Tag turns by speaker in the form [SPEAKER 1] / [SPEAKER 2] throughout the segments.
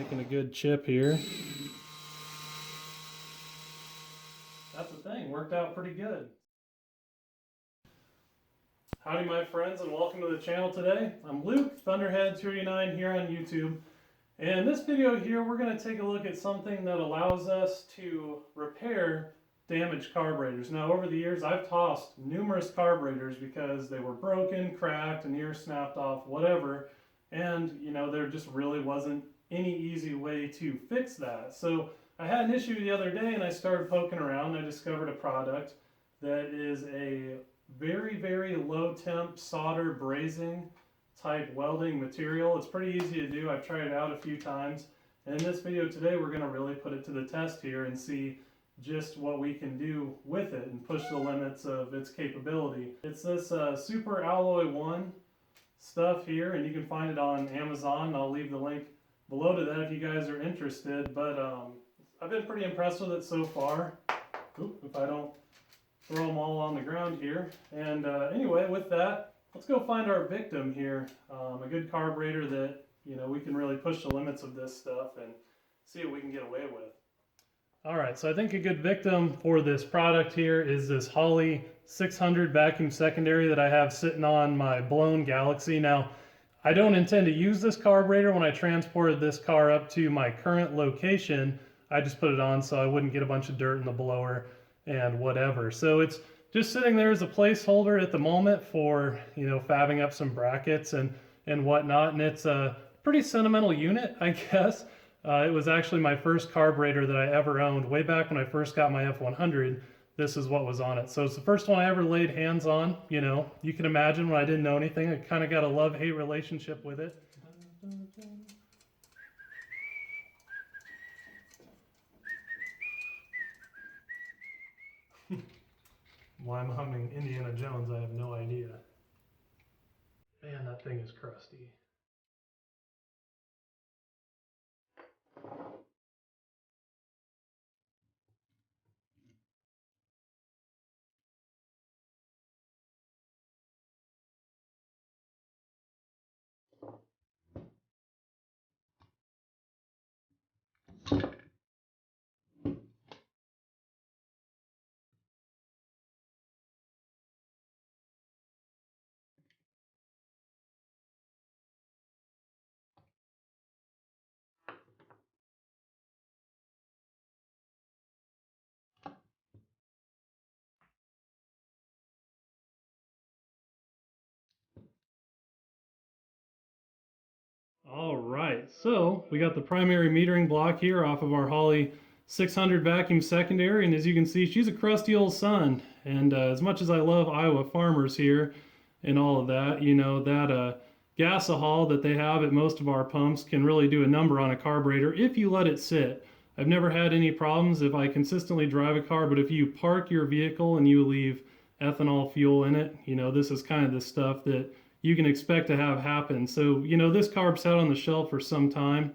[SPEAKER 1] Making a good chip here. That's the thing, worked out pretty good. Howdy my friends, and welcome to the channel today. I'm Luke, Thunderhead289 here on YouTube. And in this video here, we're going to take a look at something that allows us to repair damaged carburetors. Now over the years, I've tossed numerous carburetors because they were broken, cracked, an ear snapped off, whatever. And you know, there just really wasn't any easy way to fix that. So I had an issue the other day and I started poking around. I discovered a product that is a very low temp solder brazing type welding material. It's pretty easy to do. I've tried it out a few times. And in this video today, we're going to really put it to the test here and see just what we can do with it and push the limits of its capability. It's this Super Alloy 1 stuff here, and you can find it on Amazon. I'll leave the link below to that if you guys are interested. But I've been pretty impressed with it so far. Oop, if I don't throw them all on the ground here. And anyway, with that, let's go find our victim here. A good carburetor that, you know, we can really push the limits of this stuff and see what we can get away with. All right, so I think a good victim for this product here is this Holley 600 vacuum secondary that I have sitting on my blown Galaxy. Now, I don't intend to use this carburetor. When I transported this car up to my current location, I just put it on so I wouldn't get a bunch of dirt in the blower and whatever. So it's just sitting there as a placeholder at the moment for, you know, fabbing up some brackets and whatnot. And it's a pretty sentimental unit, I guess. It was actually my first carburetor that I ever owned. Way back when I first got my F100, this is what was on it. So it's the first one I ever laid hands on. You know, you can imagine when I didn't know anything, I kind of got a love-hate relationship with it. Why I'm humming Indiana Jones, I have no idea. Man, that thing is crusty. All right, so we got the primary metering block here off of our Holley 600 vacuum secondary, and as you can see, she's a crusty old son. And as much as I love Iowa farmers here and all of that, you know, that gasohol that they have at most of our pumps can really do a number on a carburetor if you let it sit. I've never had any problems if I consistently drive a car, but if you park your vehicle and you leave ethanol fuel in it, you know, this is kind of the stuff that you can expect to have happen. So, you know, this carb sat on the shelf for some time,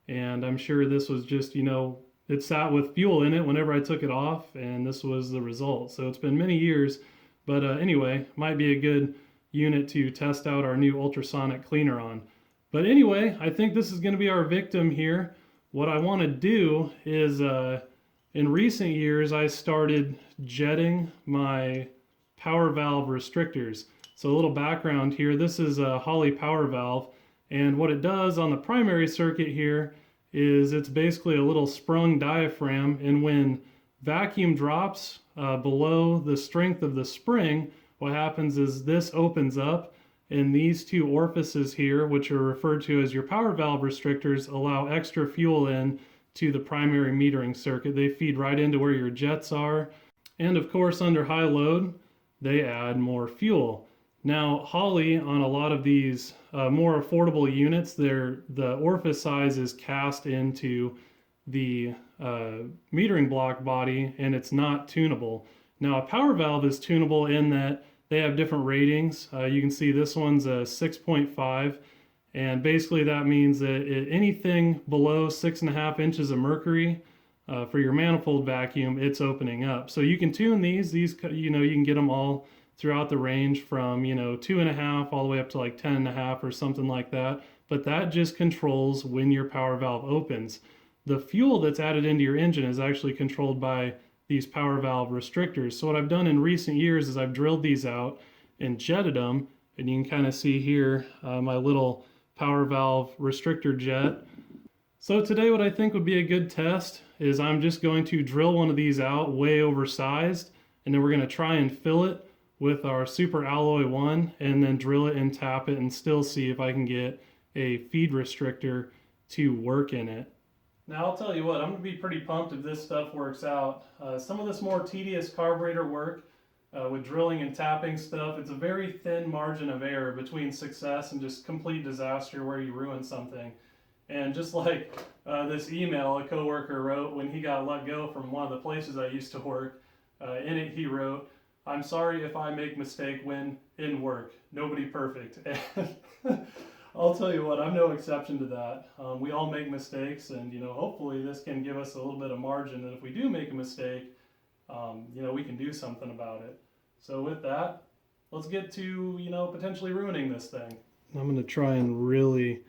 [SPEAKER 1] and I'm sure this was just, you know, it sat with fuel in it whenever I took it off, and this was the result. So it's been many years, but anyway, might be a good unit to test out our new ultrasonic cleaner on. But anyway, I think this is going to be our victim here. What I want to do is, in recent years, I started jetting my power valve restrictors. So a little background here, this is a Holley power valve, and what it does on the primary circuit here is it's basically a little sprung diaphragm, and when vacuum drops below the strength of the spring, what happens is this opens up, and these two orifices here, which are referred to as your power valve restrictors, allow extra fuel in to the primary metering circuit. They feed right into where your jets are, and of course under high load, they add more fuel. Now, Holley, on a lot of these more affordable units, the orifice size is cast into the metering block body, and it's not tunable. Now, a power valve is tunable in that they have different ratings. You can see this one's a 6.5, and basically that means that anything below 6.5 inches of mercury for your manifold vacuum, it's opening up. So you can tune these, you know, you can get them all throughout the range from, you know, 2.5 all the way up to like 10.5 or something like that. but that just controls when your power valve opens. The fuel that's added into your engine is actually controlled by these power valve restrictors. So what I've done in recent years is I've drilled these out and jetted them, and you can kind of see here my little power valve restrictor jet. So today what I think would be a good test is I'm just going to drill one of these out way oversized, and then we're going to try and fill it with our Super Alloy 1 and then drill it and tap it and still see if I can get a feed restrictor to work in it. Now I'll tell you what, I'm going to be pretty pumped if this stuff works out. Some of this more tedious carburetor work with drilling and tapping stuff, it's a very thin margin of error between success and just complete disaster where you ruin something. And just like this email a coworker wrote when he got let go from one of the places I used to work, in it he wrote, "I'm sorry if I make mistake when in work. Nobody perfect." And I'll tell you what, I'm no exception to that. We all make mistakes, and hopefully this can give us a little bit of margin that if we do make a mistake, we can do something about it. So with that, let's get to potentially ruining this thing. I'm going to try and really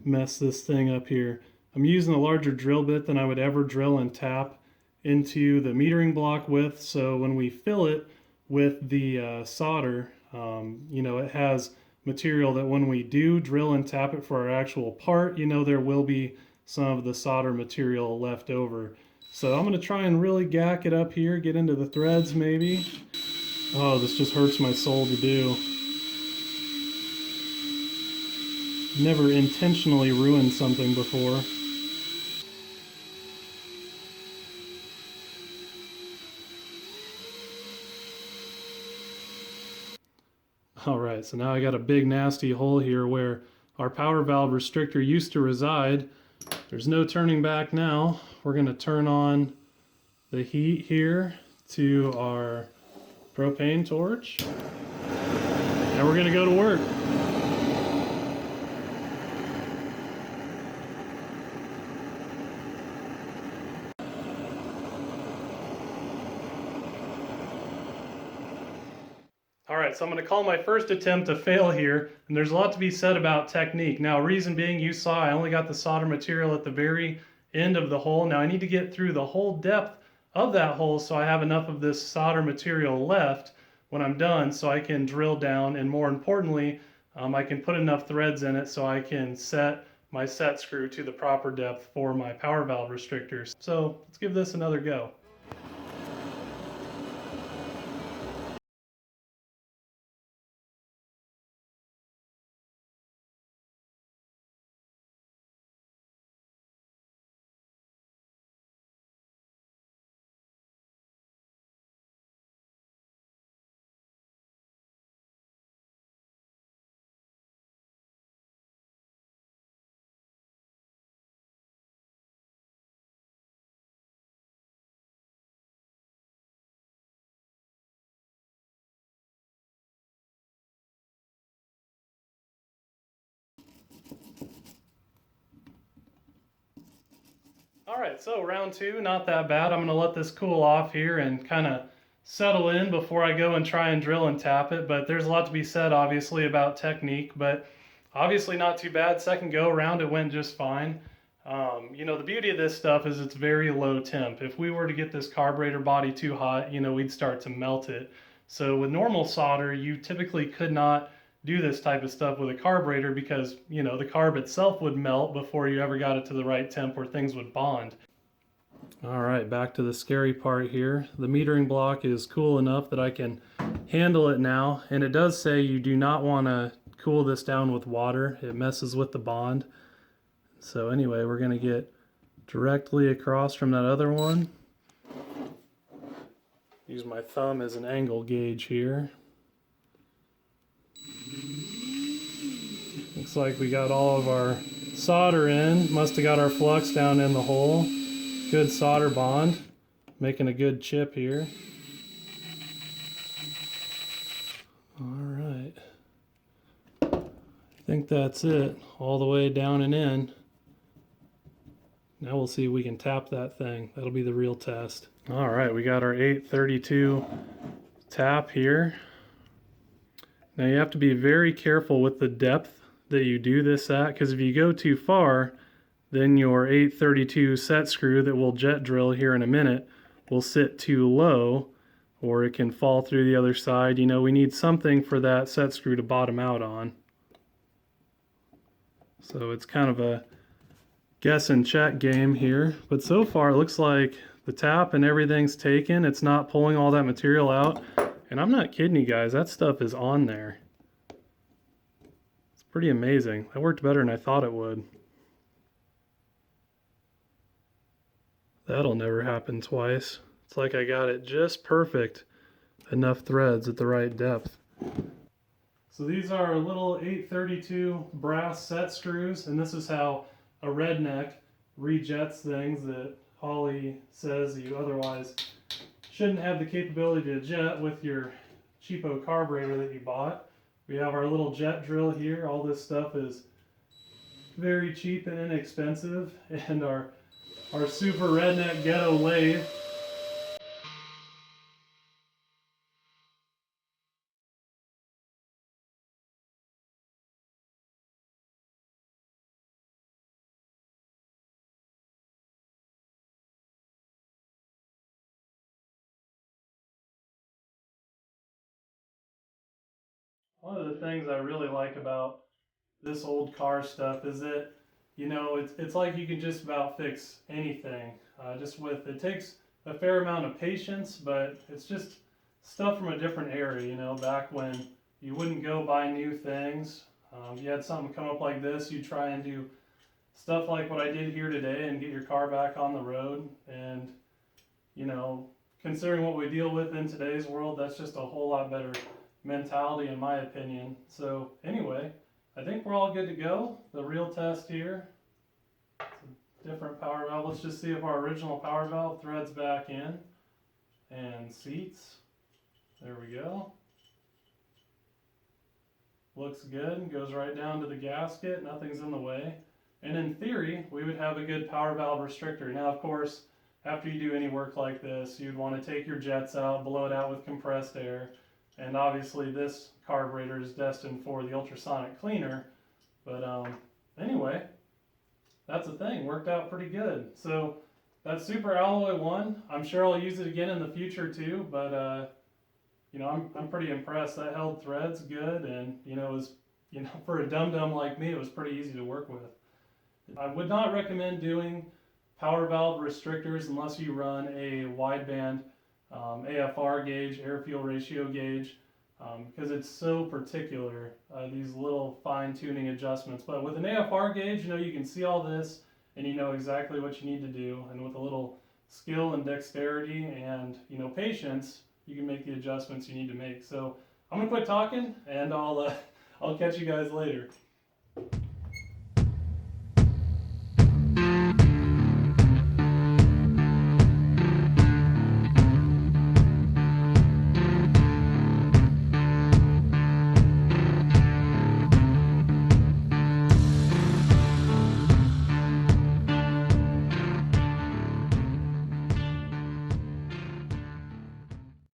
[SPEAKER 1] mess this thing up here. I'm using a larger drill bit than I would ever drill and tap into the metering block with, so when we fill it with the solder, it has material that when we do drill and tap it for our actual part, there will be some of the solder material left over. So I'm going to try and really gack it up here, get into the threads maybe. Oh, this just hurts my soul to do. Never intentionally ruined something before. Alright, so now I got a big nasty hole here where our power valve restrictor used to reside. There's no turning back now. We're going to turn on the heat here to our propane torch, and we're going to go to work. Alright, so I'm going to call my first attempt a fail here, and there's a lot to be said about technique. Now, reason being, you saw I only got the solder material at the very end of the hole. Now I need to get through the whole depth of that hole so I have enough of this solder material left when I'm done so I can drill down, and more importantly, I can put enough threads in it so I can set my set screw to the proper depth for my power valve restrictors. So let's give this another go. Alright, so round two, not that bad. I'm going to let this cool off here and kind of settle in before I go and try and drill and tap it. But there's a lot to be said, obviously, about technique. But obviously not too bad. Second go around, it went just fine. The beauty of this stuff is it's very low temp. If we were to get this carburetor body too hot, we'd start to melt it. So with normal solder, you typically could not do this type of stuff with a carburetor because, the carb itself would melt before you ever got it to the right temp where things would bond. All right, back to the scary part here. The metering block is cool enough that I can handle it now, and it does say you do not want to cool this down with water. It messes with the bond. So anyway, we're going to get directly across from that other one. Use my thumb as an angle gauge here. Looks like we got all of our solder in. Must have got our flux down in the hole. Good solder bond. Making a good chip here. Alright. I think that's it. All the way down and in. Now we'll see if we can tap that thing. That'll be the real test. Alright, we got our 832 tap here. Now you have to be very careful with the depth that you do this at, because if you go too far, then your 832 set screw that we'll jet drill here in a minute will sit too low, or it can fall through the other side. You know, we need something for that set screw to bottom out on. So it's kind of a guess and check game here, but so far it looks like the tap and everything's taken. It's not pulling all that material out, and I'm not kidding you guys, that stuff is on there. It's pretty amazing. That worked better than I thought it would. That'll never happen twice. It's like I got it just perfect, enough threads at the right depth. So these are little 832 brass set screws, and this is how a redneck rejets things that Holley says you otherwise shouldn't have the capability to jet with your cheapo carburetor that you bought. We have our little jet drill here. All this stuff is very cheap and inexpensive, and our super redneck ghetto lathe. One of the things I really like about this old car stuff is that, you know, it's like you can just about fix anything. It takes a fair amount of patience, but it's just stuff from a different era, you know, back when you wouldn't go buy new things. You had something come up like this, you try and do stuff like what I did here today and get your car back on the road. And, you know, considering what we deal with in today's world, that's just a whole lot better mentality in my opinion. So anyway, I think we're all good to go. The real test here, it's a different power valve. Let's just see if our original power valve threads back in and seats. There we go. Looks good, goes right down to the gasket, nothing's in the way. And in theory, we would have a good power valve restrictor. Now of course, after you do any work like this, you'd want to take your jets out, blow it out with compressed air. And obviously this carburetor is destined for the ultrasonic cleaner. But anyway, that's the thing, worked out pretty good. So that's Super Alloy 1. I'm sure I'll use it again in the future too, but you know, I'm pretty impressed. That held threads good, and you know, it was, you know, for a dum-dum like me, it was pretty easy to work with. I would not recommend doing power valve restrictors unless you run a wideband AFR gauge, air-fuel ratio gauge, because it's so particular, these little fine-tuning adjustments. But with an AFR gauge, you know, you can see all this and you know exactly what you need to do, and with a little skill and dexterity and, you know, patience, you can make the adjustments you need to make. So I'm gonna quit talking, and I'll catch you guys later.